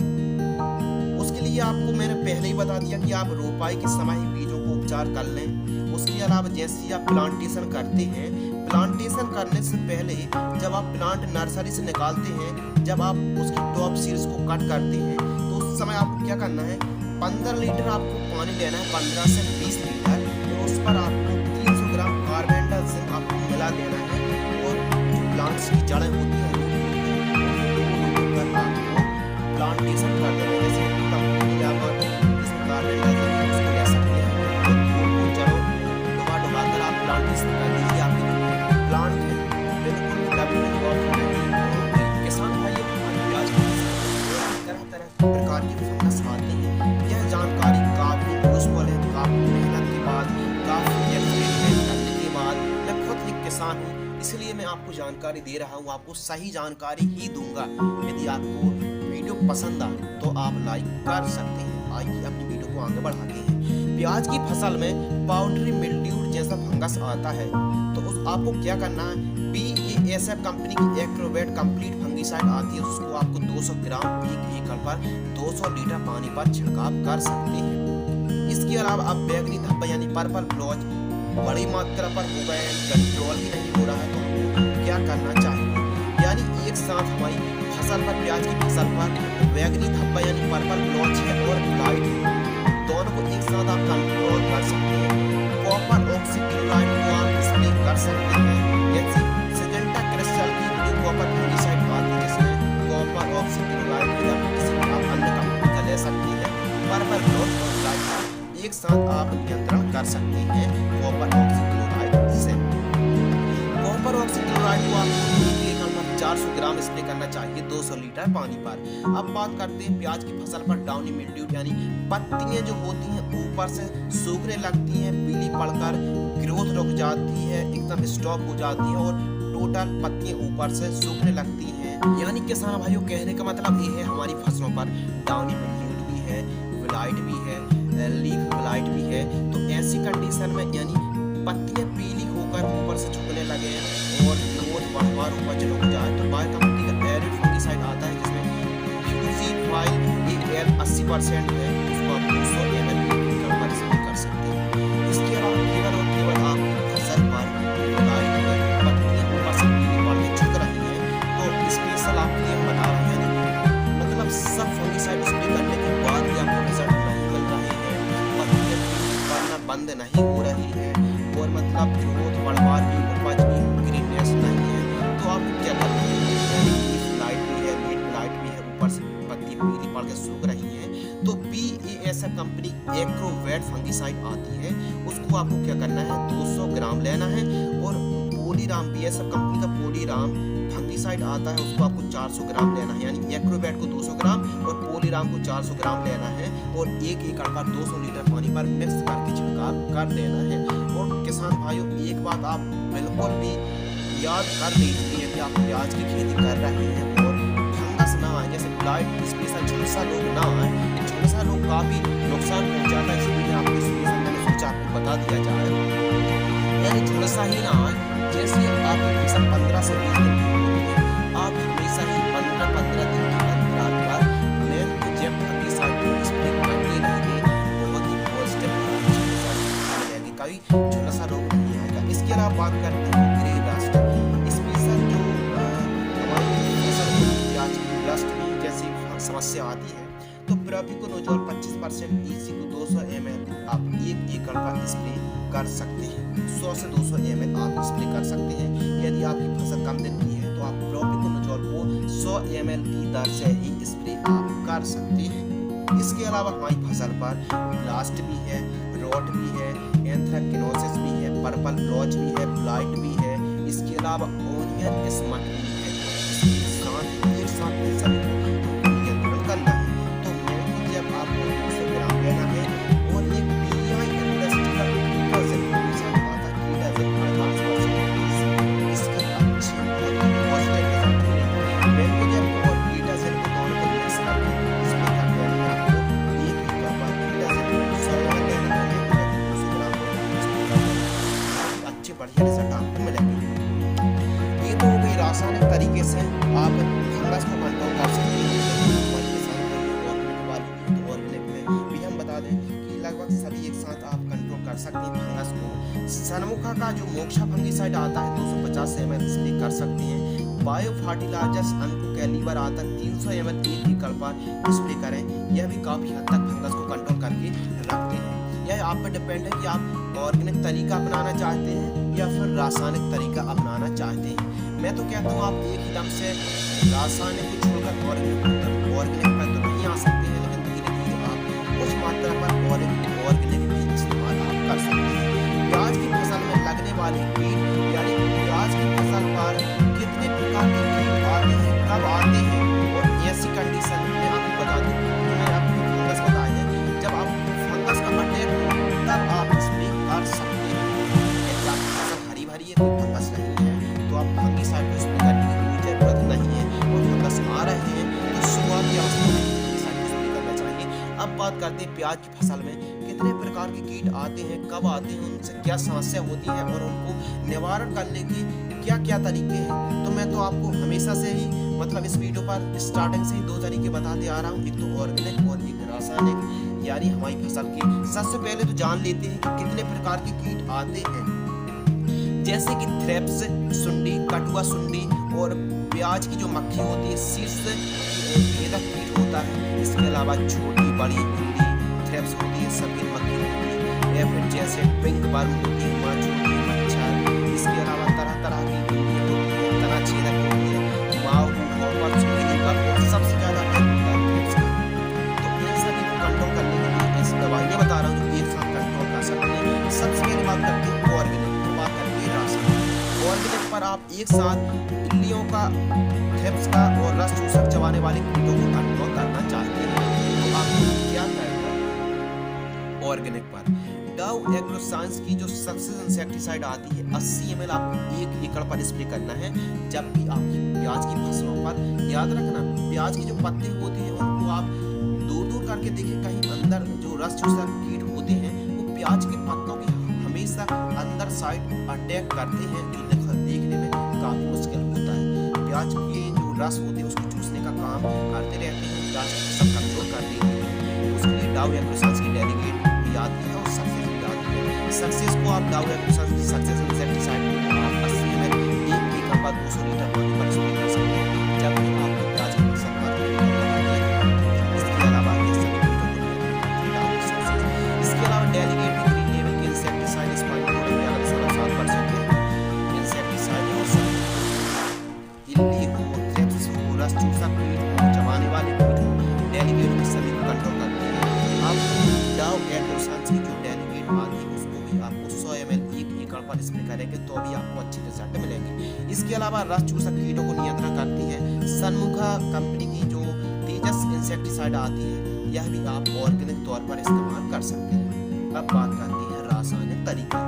उसके लिए आपको मैंने पहले ही बता दिया कि आप रोपाई के समय ही बीजों को उपचार कर लें। उसके अलावा जैसे ही आप प्लांटेशन करते हैं, प्लांटेशन करने से पहले जब आप प्लांट नर्सरी से निकालते हैं, जब आप उसकी टॉप सीड्स को कट करते हैं तो उस समय आपको क्या करना है, 15 लीटर आपको पानी लेना है, 15 से 20 लीटर, और उस पर आपको 300 ग्राम कार्बेंडा जिंक आपको मिला देना है। और जो प्लांट्स की जड़ें होती हैं आपको प्लांटेशन कर देना है। जैसे कार्बेंडा जिंक उसको ले सकते हैं और जड़ों डुबा कर आप प्लांटेशन कर दीजिए। आपके प्लांट है बिल्कुल डंपिंग ऑफ नहीं। किसान भाइयों प्याज तरह तरह प्रकार की फंगस आते हैं। यह जानकारी काफी यूजफुल है। काफी मेहनत के बाद, काफी एक्सपेरिमेंट करने के बाद, मैं खुद एक किसान हूँ इसलिए मैं आपको जानकारी दे रहा हूँ, आपको सही जानकारी ही दूंगा। यदि आपको वीडियो पसंद आए तो आप लाइक कर सकते हैं। आइए अपनी वीडियो को आगे बढ़ाते हैं। प्याज की फसल में पाउडरी मिल्ड्यू जैसा फंगस आता है तो आपको क्या करना है, BASF कंपनी की एक्रोवेट कंप्लीट फंगिसाइड आती है, उसको आपको 200 ग्राम 1 एकड़ पर 200 लीटर पानी पर छिड़काव कर सकते हैं। इसके अलावा अब बैगनी धब्बा यानी पर्पल ब्लॉच बड़ी मात्रा पर हो गए, कंट्रोल ही नहीं हो रहा है, तो हमको क्या करना चाहिए, यानी एक साथ हमारी फसल पर, प्याज की फसल पर बैगनी धब्बा यानी पर्पल ब्लॉच है और ब्लाइट है, दोनों को एक साथ आप कंट्रोल कर सकते हैं। कॉपर ऑक्सीक्लोराइड को आप स्प्रे कर सकते हैं। जैसे सिलेंडर क्रिस्टल की ब्लू कॉपर फंगिसाइड आती है जिसमें कॉपर ऑक्सीक्लोराइड या किसी आप अन्य कंपनी का ले सकते हैं। पर्पल ब्लॉच और ब्लाइट एक साथ आप नियंत्रण कर सकते हैं कॉपर ऑक्सीक्लोराइड से। कॉपर ऑक्सीक्लोराइड को आपको 400 ग्राम स्प्रे करना चाहिए 200 लीटर पानी पर। अब बात करते हैं प्याज की फसल पर डाउनी मिल्ड्यू यानी पत्तियां जो होती हैं ऊपर से सूखने लगती हैं, पीली पड़कर ग्रोथ रुक जाती है, एकदम स्टॉप हो जाती है और टोटल पत्तियां ऊपर से सूखने लगती हैं। यानी किसान भाइयों कहने का मतलब ये है हमारी फसलों पर डाउनी मिल्ड्यू भी है, ब्लाइट भी है, लीफ ब्लाइट भी है। तो ऐसी कंडीशन में यानी पत्तियां पीली होकर ऊपर से झुकने लगे और ग्रोथ बढ़वार उपज रुक जाए तो बाय कंपनी का एरिड फंगिसाइड आता है जिसमें फ्यूजीफाइल AL 80% है, उसको आप 200 ml पर स्प्रे कर सकते हैं। इसके अलावा केवल और केवल आप फसल पर ब्लाइट है, पत्तियां ऊपर से पीली पड़ के झुक रही हैं तो स्पेशल आपके लिए बता रहे हैं, मतलब सब फंगिसाइड स्प्रे करने के बाद भी आपको रिजल्ट नहीं मिल रहे हैं, पत्तियां पड़ना बंद नहीं हो रही है और मतलब ग्रोथ बढ़वार भी उपज भी ग्रीननेस नहीं है, तो आपको क्या करना है, लाइट भी है, लेट लाइट भी है, ऊपर से पत्ती पीली पड़ के सूख रही है तो BASF कंपनी एक्रोवेट फंगिसाइड आती है, उसको आपको क्या करना है 200 ग्राम लेना है। और पोलीराम BASF कंपनी का पोलीराम फंगिसाइड आता है, उसको आपको 400 ग्राम लेना है, यानी एक्रोवेट को 200 ग्राम और पोलीराम को 400 ग्राम लेना है और 1 एकड़ पर 200 लीटर पानी पर मिक्स करके छिड़काव कर देना है। और किसान भाइयों एक बात आप बिल्कुल भी याद कर लीजिए कि आप प्याज की खेती कर रहे हैं और फंगस ना आए, जैसे ब्लाइट स्पेशल झुलसा रोग ना आए, झुलसा रोग काफी नुकसान पहुंचाता है, इसलिए आपको स्पेशल मैंने सोचा आपको बता दिया जाए, यानी झुलसा ही ना आए। जैसे आप फसल 15 से 20 दिन की होती है, आप हमेशा ही 15-15 दिन के अंतराल पर जब फंगिसाइड स्प्रे करते रहेंगे, बहुत ही पॉजिटिव मिलेगी, कभी झुलसा रोग नहीं आएगा। इसके अलावा बात करते हैं ग्रे रस्ट, स्पेशल जो हमारी फसल प्याज की रस्ट की जैसी समस्या आती है तो प्रोपिकोनोजोल 25% EC को 200 ml आप 1 एकड़ पर स्प्रे कर सकते हैं। 100 से 200 ml आप स्प्रे कर सकते हैं। यदि आपकी फसल कम दिन की है तो आप प्रोपिकोनोजोल को 100 100 ml की दर से ही स्प्रे आप कर सकते हैं। इसके अलावा हमारी फसल पर ब्लास्ट भी है, रोट भी है, एंथ्रेक्नोसिस भी है, पर्पल ब्लॉच भी है, ब्लाइट भी है, इसके अलावा ओनियन स्मट भी है। इसके साथ एक साथ इन सभी को नियंत्रण करना है। तो मैं जब आपको 200 ग्राम लेना है और एक PI इंडस्ट्री का कीटोजन के साथ आता है, कीटोजन 48% इसके अच्छे और पॉजिटिव रिजल्ट मिलेंगे। मैं जब और कीटोजन को दोनों को मिक्स करके इसमें कर देना है आपको एक ही कप कीटोजन 100 ml लेना है, 200 ग्राम अच्छे बढ़िया रिजल्ट आपको मिलेंगे। ये तो हो गई रासायनिक तरीके से आप फंगस को कंट्रोल कर सकते हैं। ऑर्गेनिक में भी हम बता दें कि लगभग सभी एक साथ आप कंट्रोल कर सकते हैं फंगस को। सनमुखा का जो मोक्षा फंगिसाइड आता है 250 ml स्प्रे कर सकते हैं। बायो फर्टिलाइजर्स कैलिबर आता है 300 ml एक एकड़ पर स्प्रे करें। यह भी काफी हद तक फंगस को कंट्रोल करके रखते हैं। यह आप पर डिपेंड है कि आप ऑर्गेनिक तरीका अपनाना चाहते हैं या फिर रासायनिक तरीका अपनाना चाहते हैं। मैं तो कहता हूँ आप एक ही दम से रासायनिक को छोड़कर ऑर्गेनिक पर तो नहीं आ सकते हैं, लेकिन धीरे धीरे आप कुछ मात्रा पर ऑर्गेनिक भी इस्तेमाल आप कर सकते हैं। प्याज की फसल में लगने वाले कीट, यानी प्याज की फसल पर कितने प्रकार के कीट आते हैं, कब आते हैं, और ऐसी कंडीशन में आपको बता दूं, मैंने आपको फंगस बताया है, जब आप फंगस का अटैक हो तब आप स्प्रे कर सकते हैं। यदि आपकी फसल हरी भरी है, कोई फंगस नहीं है, तो आप फंगिसाइड को स्प्रे करने की कोई जरूरत नहीं है। और फंगस आ रहे हैं तो शुरुआती अवस्था में फंगिसाइड को स्प्रे करना चाहिए। अब बात करते हैं प्याज की फसल में कितने प्रकार के कीट आते हैं, कब आते हैं, उनसे क्या समस्या होती है और उनको निवारण करने की क्या क्या तरीके हैं। तो मैं तो आपको हमेशा से ही मतलब इस वीडियो पर स्टार्टिंग से ही दो तरीके बताते आ रहा हूँ, एक तो ऑर्गेनिक और एक रासायनिक, यानी हमारी फसल के। सबसे पहले तो जान लेते हैं कि कितने प्रकार के कीट आते हैं, जैसे कि थ्रिप्स, सुंडी, कटुआ सुंडी, और प्याज की जो मक्खी होती है शीर्ष भेदक कीट होता है। इसके अलावा छोटी बड़ी इल्ली थ्रिप्स होती है, सफेद मक्खी होती है, या फिर जैसे पिंक वर्म होती है, छोटी मच्छर। इसके अलावा तरह तरह की इल्लियां होती है, तना छेदक होती है, माऊ, हॉर्स, मिलीबग, और सबसे ज्यादा थ्रिप्स का। तो इन सभी को कंट्रोल करने के लिए ऐसी दवाइयां बता रहा हूँ जो एक साथ कंट्रोल कर सकते हैं। सबसे पहले बात करते हैं ऑर्गेनिक, बात करते हैं रासायनिक। ऑर्गेनिक पर आप एक साथ इल्लियों का, थ्रिप्स का और रस चूसक चबाने वाले कीटों को कंट्रोल करना चाहते हैं, तो आपको क्या करना है। ऑर्गेनिक पर डाउ एग्रोसाइंस की जो सक्सेस इंसेक्टिसाइड आती है 80 ml आपको एक एकड़ पर स्प्रे करना है। जब भी आपकी प्याज की फसलों पर, याद रखना प्याज की जो पत्ते होते हैं उनको आप दूर दूर करके देखें, कहीं अंदर जो रस चूसक कीट होते हैं वो प्याज के पत्तों की हमेशा अंदर साइड अटैक करते हैं, जो देखने में काफी मुश्किल होता है। प्याज के जो रस होते हैं उसको चूसने का काम करते रहते हैं, प्याज की फसल कमजोर कर देते हैं। उसके लिए डाउ एग्रोसाइंस की डेलीगेट भी आती है और सक्सेस भी आती है। सक्सेस को आप डाउ एग्रोसाइंस की सक्सेस इंसेक्टिसाइड को आप 80 ml एक एकड़ पर 200 लीटर पानी पर स्प्रे कर सकते हैं, जब भी आपकी प्याज की फसल पर। इसके अलावा ये सभी कीटों को इसके अलावा डेलीगेट भी 3 लेवल के इंसेक्टिसाइड इस पानी को अलग से 7% इंसेक्टिसाइड और इल्ली हो, थ्रिप्स हो, रस चूसक कीट हो, चबाने वाले कीट हो, डेलीगेट भी सभी को कंट्रोल करते हैं। आपको डाउ एग्रोसाइंस की जो डेलीगेट आती है उसको भी आपको 100 ml एक एकड़ पर स्प्रे करेंगे तो भी आपको अच्छे रिजल्ट मिलेंगे। इसके अलावा रस चूसक कीटों को नियंत्रण करती है सनमुखा कंपनी की जो तेजस इंसेक्टिसाइड आती है, यह भी आप ऑर्गेनिक तौर पर इस्तेमाल कर सकते हैं। अब बात करते हैं रासायनिक तरीका।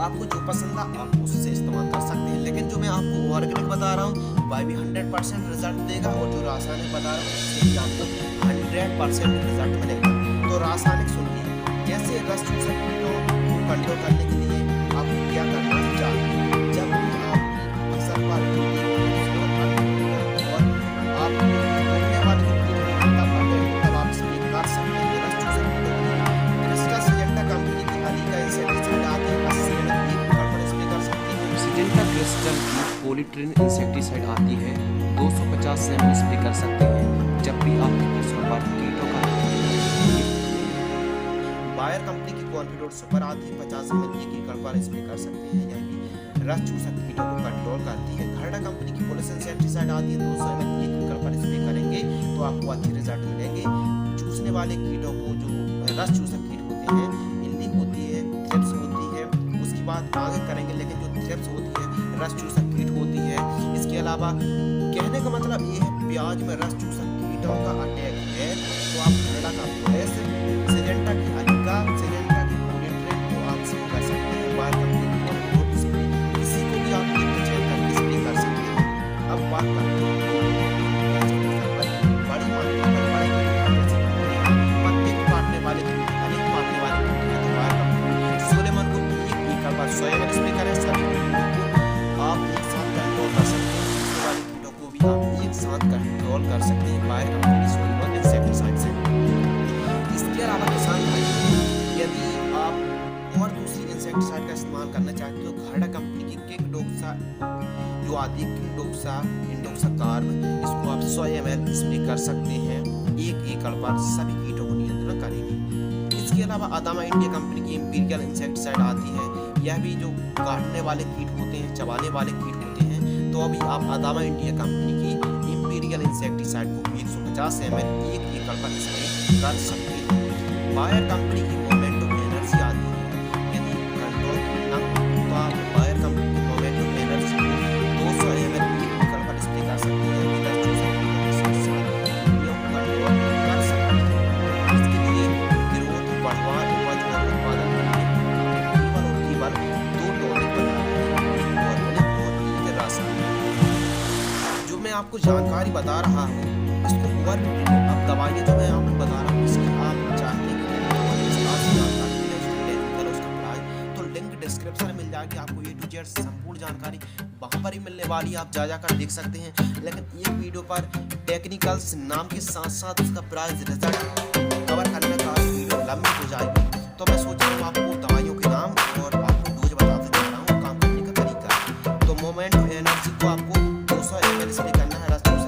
आपको जो पसंद है आप उससे इस्तेमाल कर सकते हैं, लेकिन जो मैं आपको ऑर्गेनिक बता रहा हूँ वह भी 100% रिजल्ट देगा, और जो रासायनिक बता रहा हूँ उससे भी आपको 100% रिजल्ट मिलेगा। तो रासायनिक सुनिए, जैसे रस चूसक कीटों को कंट्रोल करने के लिए आपको क्या करना चाहिए। जब भी आपकी फसल पर और आपको उड़ने वाले जो कीट होते हैं तब आप स्प्रे कर सकते हैं रस चूसक कीटों के लिए। क्रिस्टा सिजेंटा कंपनी की अली का इंसेक्टिसाइड आती है 80 ml एक एकड़ पर स्प्रे कर सकते हैं। सिजेंटा क्रिस्टल की पॉलीट्रिन इंसेक्टिसाइड आती है 250 ml स्प्रे कर सकते हैं, जब भी आपकी फसलों पर कीटों का। बायर कंपनी की कॉन्फिडोर सुपर आती है 50 ml एक एकड़ पर स्प्रे कर सकते हैं। यह भी रस चूसक कीटों को कंट्रोल करती है। घरडा कंपनी की पुलिस इंसेक्टिसाइड आती है, 200 ml एक एकड़ पर स्प्रे करेंगे तो आपको अच्छे रिजल्ट मिलेंगे। चूसने वाले कीटों को जो रस चूसक कीट होते हैं, इल्ली होती है, थ्रिप्स होती है, उसकी बात आगे करेंगे, लेकिन जो थ्रिप्स होती है, रस चूसक कीट होती है। इसके अलावा कहने का मतलब ये है प्याज में रस चूसक कीटों का अटैक है तो आप घरडा का पुलिस सिजेंटा की अलिका, सिजेंटा की पोलिट्रिन को आप स्प्रे कर सकते हैं। बाहर कंपनी की मोनोक्रोट स्प्रे, किसी को भी आप एक चेक करके स्प्रे कर सकते हैं। अब बात करते हैं बड़ी मात्रा पर बड़े पत्ते को काटने वाले अनेक काटने वाले तो बाहर कंपनी सोलेमन को एक एकड़ पर 100 ml स्प्रे करें। सभी कीटों को आप एक साथ कंट्रोल कर सकते हैं। चूसने वाले कीटों को भी आप एक साथ कंट्रोल कर सकते हैं बाहर कंपनी सोलेमन इंसेक्टिसाइड से। इसके अलावा किसान भाई, यदि आप और दूसरी इंसेक्टिसाइड का इस्तेमाल करना चाहते हो तो घरडा कंपनी की किंगडोक्सा जो आती है, किंगडोक्सा इंडोक्सा कार्ब, इसको आप 100 ml स्प्रे कर सकते हैं। एक एकड़ पर सभी कीटों को नियंत्रण करेगी। इसके अलावा अदामा इंडिया कंपनी की इंपीरियल इंसेक्टिसाइड आती है, यह भी जो काटने वाले कीट होते हैं, चबाने वाले कीट होते हैं, तो अभी आप अदामा इंडिया कंपनी की इंपीरियल इंसेक्टिसाइड को 150 ml एक एकड़ पर स्प्रे कर सकते हैं। बायर कंपनी की मोमेंटो एनर्जी आती है, यदि कंट्रोल करना तो आप बायर कंपनी की मोमेंटो एनर्जी को 200 ml एक एकड़ पर स्प्रे कर सकते हैं। इधर चूसक कीटों के साथ साथ कीड़ों को कंट्रोल कर सकते हैं। इसके लिए ग्रोथ बढ़वा उपज और उत्पादन के लिए केवल और केवल 2 टॉनिक बनाना है, एक ऑर्गेनिक और एक रासायनिक। जो मैं आपको जानकारी बता रहा हूँ इसको ओवर अब दवाइयाँ जो मैं आपको बता रहा हूँ इसकी आप चाहते हैं कि और विस्तार से जानकारी मिले, उसका टेक्निकल, उसका प्राइस, तो लिंक डिस्क्रिप्शन में मिल जाएगी। आपको A to Z संपूर्ण जानकारी वहाँ पर ही मिलने वाली है, आप जा कर देख सकते हैं। लेकिन एक वीडियो पर टेक्निकल्स नाम के साथ साथ उसका प्राइस, रिजल्ट कवर करने का वीडियो लंबी हो जाएगी, तो मैं सोच रहा हूँ आपको दवाइयों के नाम और आपको डोज बताते जा रहा हूँ, काम करने का तरीका। तो मोमेंटो एनर्जी को आपको 200 ml स्प्रे करना है, रस चूसक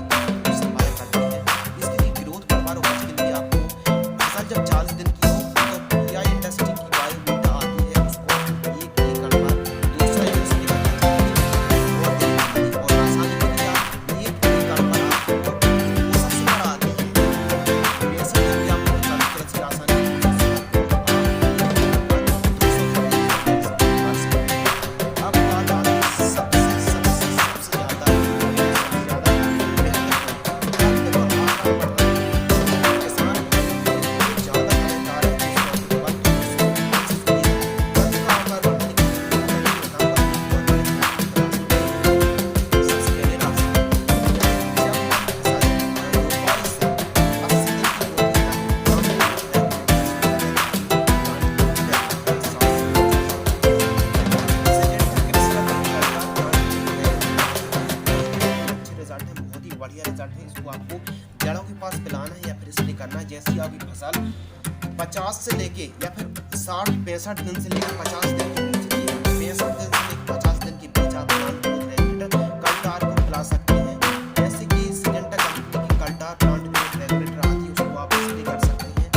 जब 40 दिन की हो तो PI इंडस्ट्री की बायोवीटा आती है, उसको एक एकड़ पर 200 ml स्प्रे करना चाहिए। और रासायनिक के लिए आप एक एकड़ पर आपको वो सबसे बड़ा आती है, वैसे भी आपको 40 कृषि रासायनिक आप एक एकड़ पर 200 ml स्प्रे कर सकते हैं। अब बात आती है सबसे ज़्यादा बढ़िया रिजल्ट है। इसको आपको जड़ों के पास पिलाना है या फिर स्प्रे करना है। जैसी आपकी फसल 50 से लेके या फिर 60-65 दिन से लेकर 50 दिन के बीच, 65 दिन से लेकर 50 दिन के बीच आप कल्टार को पिला सकते हैं। जैसे कि सिजेंटा कंपनी की कल्टार प्लांट ग्रोथ रेगुलेटर आती है, उसको आप स्प्रे कर सकते हैं।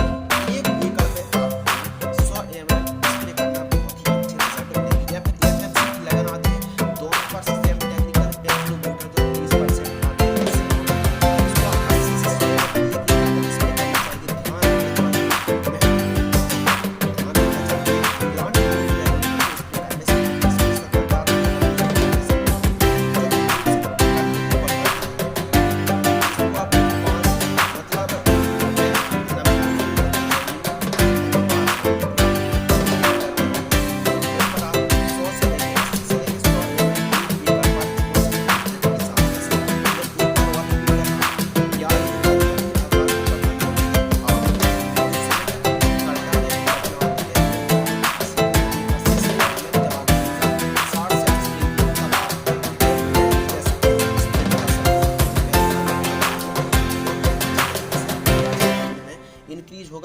एक एकड़ पे आप 100 ml स्प्रे करना बहुत ही अच्छे रिजल्ट मिलेगी। या फिर FMC की लगन आती है, दोनों पर सेम टेक्निकल पेट्रोमीटर जो 30%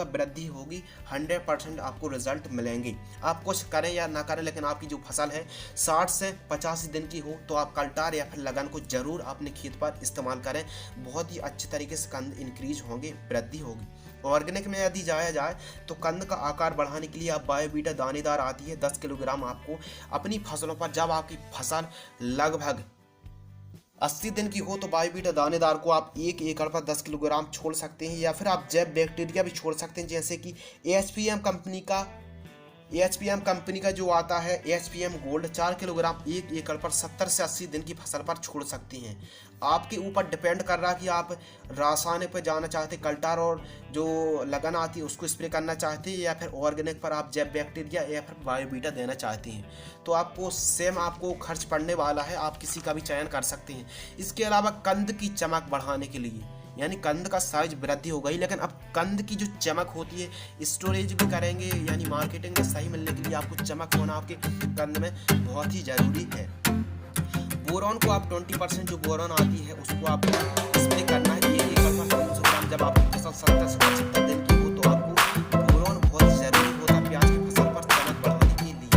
वृद्धि होगी, 100% आपको रिजल्ट मिलेंगे। आप कुछ करें या ना करें, लेकिन आपकी जो फसल है 60 से 85 दिन की हो तो आप कल्टार या फिर लगन को जरूर अपने खेत पर इस्तेमाल करें। बहुत ही अच्छे तरीके से कंद इंक्रीज होंगे, वृद्धि होगी। ऑर्गेनिक में यदि जाया जाए तो कंद का आकार बढ़ाने के लिए आप बायोवीटा दानेदार आती है 10 किलोग्राम आपको अपनी फसलों पर, जब आपकी फसल लगभग 80 दिन की हो तो बायोवीटा दानेदार को आप 1 एकड़ पर 10 किलोग्राम छोड़ सकते हैं, या फिर आप जैव बैक्टीरिया भी छोड़ सकते हैं, जैसे कि एचपीएम कंपनी का जो आता है एचपीएम गोल्ड 4 किलोग्राम 1 एकड़ पर 70 से 80 दिन की फसल पर छोड़ सकते हैं। आपके ऊपर डिपेंड कर रहा है कि आप रासायनिक पर जाना चाहते हैं, कल्टार और जो लगन आती है उसको स्प्रे करना चाहते हैं, या फिर ऑर्गेनिक पर आप जैव बैक्टीरिया या फिर बायोवीटा देना चाहते हैं। तो आपको सेम आपको खर्च पड़ने वाला है, आप किसी का भी चयन कर सकते हैं। इसके अलावा कंद की चमक बढ़ाने के लिए, यानी कंद का साइज वृद्धि हो गई, लेकिन अब कंद की जो चमक होती है स्टोरेज भी करेंगे, यानी मार्केटिंग में सही मिलने के लिए आपको चमक होना आपके कंद में बहुत ही जरूरी है। बोरॉन को आप 20% जो बोरॉन आती है उसको आपको स्प्रे करना है 1 एकड़ पर 300 ग्राम। जब आपकी फसल 70 से 75 दिन की हो तो आपको बोरॉन बहुत जरूरी होता है प्याज की फसल पर चमक बढ़ाने के लिए।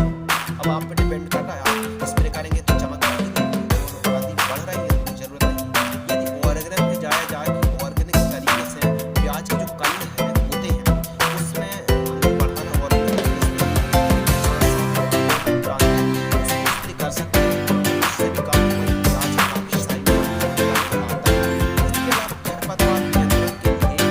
अब आप पे डिपेंड कर रहा है, आप स्प्रे करेंगे तो चमक बढ़ रही है तो जरूरत नहीं। यदि ऑर्गेनिक में जाया जाए, ऑर्गेनिक तरीके से प्याज के जो कंद है होते हैं उसमें हमको बढ़ाना और कर सकते हैं, उससे भी काफी प्याज काफी सही आता है। इसके अलावा खरपतवार नियंत्रण के लिए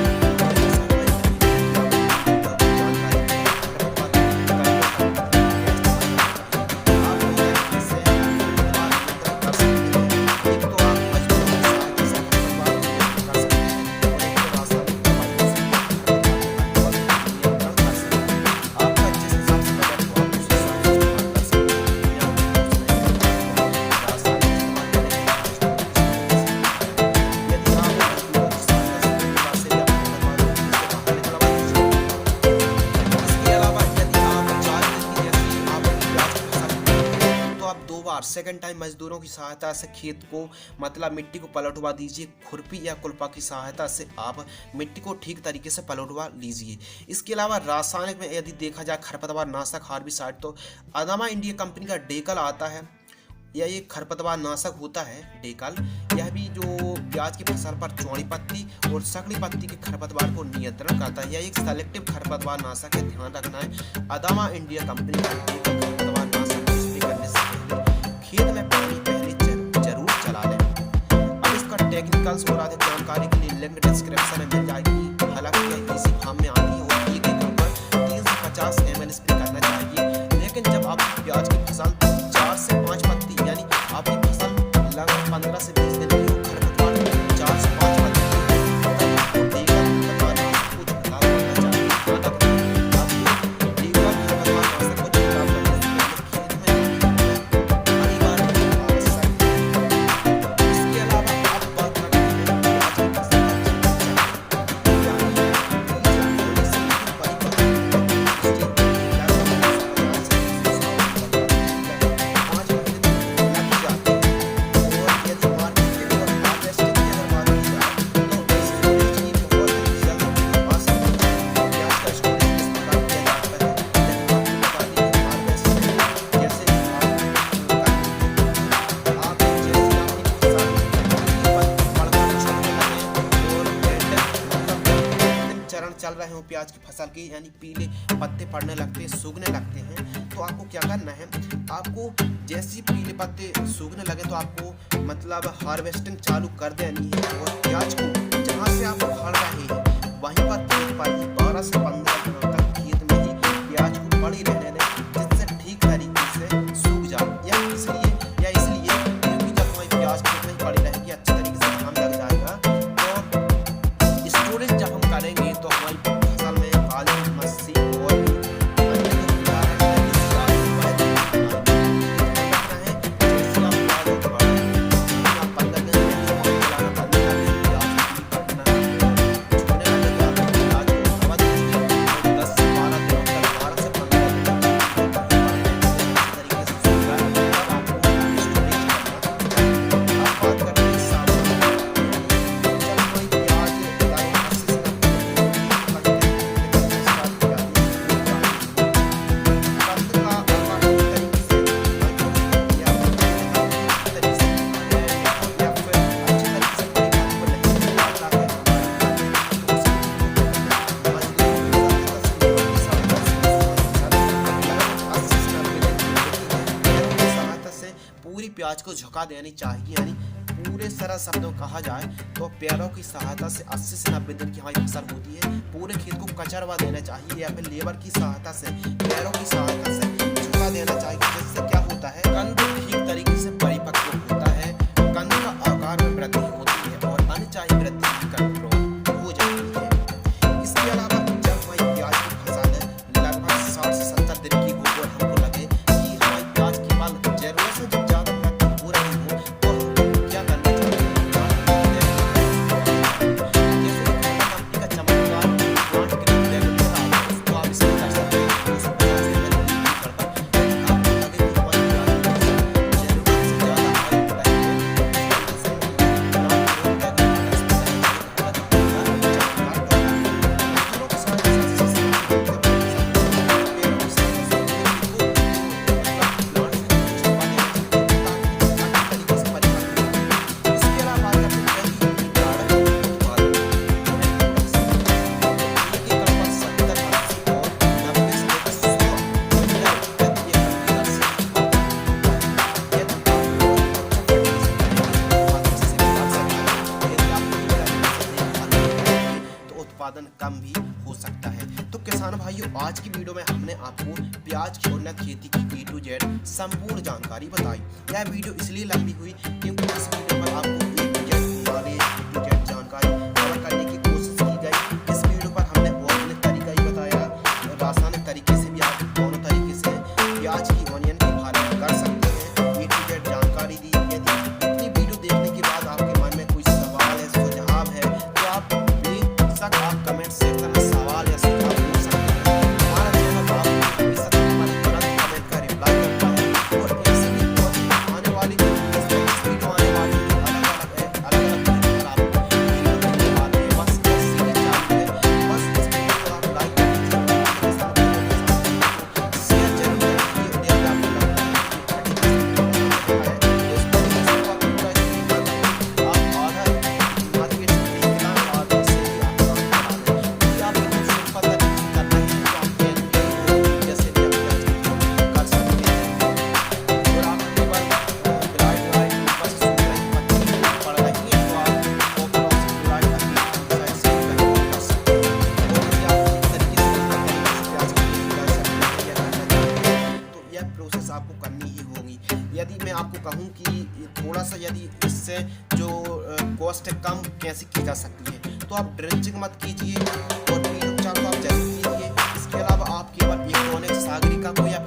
सेकंड टाइम मजदूरों की सहायता से खेत को मतलब मिट्टी को पलटवा दीजिए। खुरपी या कुल्पा की सहायता से आप मिट्टी को ठीक तरीके से पलटवा लीजिए। इसके अलावा रासायनिक में यदि देखा जाए खरपतवार नाशक हार्बिसाइड तो अदामा इंडिया कंपनी का डेकल आता है, यह एक खरपतवार नाशक होता है डेकल। यह भी जो प्याज की फसल पर चौड़ी पत्ती और सकड़ी पत्ती के खरपतवार को नियंत्रण करता है। यह एक सेलेक्टिव खरपतवार नाशक है, ध्यान रखना है। अदामा इंडिया कंपनी का डेकल खरपतवार नाशक को स्प्रे करने से पहले खेत में पानी पहले जरूर चला लें। अब इसका टेक्निकल्स और अधिक जानकारी के लिए लिंक डिस्क्रिप्शन में मिल जाएगी। हालांकि यह इसी फार्म में आती है और 1 एकड़ पर 350 ml स्प्रे करना चाहिए। लेकिन जब आपकी प्याज की फसल 4 से 5 पत्ती यानी आपकी फसल लगभग 15 से 20 दिन की हो, खरपतवार 4 से 5 पत्ती चल रहे हो प्याज की फसल की, यानी पीले पत्ते पड़ने लगते हैं, सूखने लगते हैं, तो आपको क्या करना है, आपको जैसे ही पीले पत्ते सूखने लगे तो आपको मतलब हार्वेस्टिंग चालू कर देनी है। और प्याज को जहाँ से आप उखाड़ रहे हैं वहीं पर खेत पर ही 12 से 15 दिनों तक खेत में ही प्याज को पड़ी रहने दें, जिससे ठीक तरीके से सूख जाए। या इसलिए क्योंकि जब हमारी प्याज खेत में पड़ी रहेगी अच्छे तरीके से घाम लग जाएगा, तो स्टोरेज जब हम करेंगे तो हमारी फसल में काली मस्सी और प्याज को झुका देनी चाहिए। यानी पूरे सरल शब्दों कहा जाए तो पैरों की सहायता से 80 से 90 दिन की हमारी फसल होती है। पूरे खेत को कचरवा देना चाहिए या फिर लेबर की सहायता से, पैरों की सहायता से झुका देना चाहिए, जिससे क्या होता है, कंद ठीक तरीके से परिपक्व होता है, कंद का आकार में वृद्धि होती है और अनचाही वृद्धि भी कंट्रोल हो जाती है। इसके अलावा जब हमारी प्याज की फसल लगभग 60 से 70 दिन की हो और हमको लगे कि हमारी प्याज की माल जरूरत से जब ज्यादा वृद्धि हो रही हो तो हमको क्या करना चाहिए। जैसे कंपनी का चमत्कार प्लांट ग्रीन रेगुलेटर आता है, उसको आप इसमें कर सकते हैं 250 ml लीटर पर। यदि आपको लगे कि हमारी प्याज की फसल जरूरत से ज्यादा हाई हो रही है तो उससे प्लांट ग्रीन उत्पादन कम भी हो सकता है। तो किसान भाइयों, आज की वीडियो में हमने आपको प्याज की उन्नत खेती की A to Z संपूर्ण जानकारी बताई। यह वीडियो इसलिए लंबी हुई क्योंकि इस वीडियो पर आपको A to Z knowledge, A to Z जानकारी कवर करने की कोशिश की गई। इस वीडियो पर हमने ऑर्गेनिक तरीका ही बताया, रासायनिक तरीके से भी आप दोनों तरीके से प्याज की ऑनियन की फार्मिंग कर सकते हैं। A to Z जानकारी दी। यदि इतनी वीडियो देखने के बाद आपके मन में कोई सवाल है, सुझाव है तो आप आप कमेंट सेक्शन में सवाल या सुझाव पूछ सकते हैं। हमारा चैनल आपको इस तुरंत कमेंट का रिप्लाई करता है और ऐसे ही बहुत आने वाली वीडियो आने वाली अलग-अलग आपको वीडियो देखने वाले हैं। बस ऐसी ही चाहते हैं, बस इस वीडियो को आप लाइक कीजिए, शेयर जरूर कीजिए। यदि आपको लगता है कि इस तरीके से आप पूरा स्क्रीन आप आधा मार्केट से खरीदना और इससे भी आप प्रोसेस आपको करनी ही होगी। यदि मैं आपको कहूं कि थोड़ा सा यदि इससे जो कॉस्ट है कम कैसे की जा सकती है तो आप ड्रेंचिंग मत कीजिए और कीट उपचार को आप जरूर कीजिए। इसके अलावा आप केवल इलेक्ट्रॉनिक सागरिका को या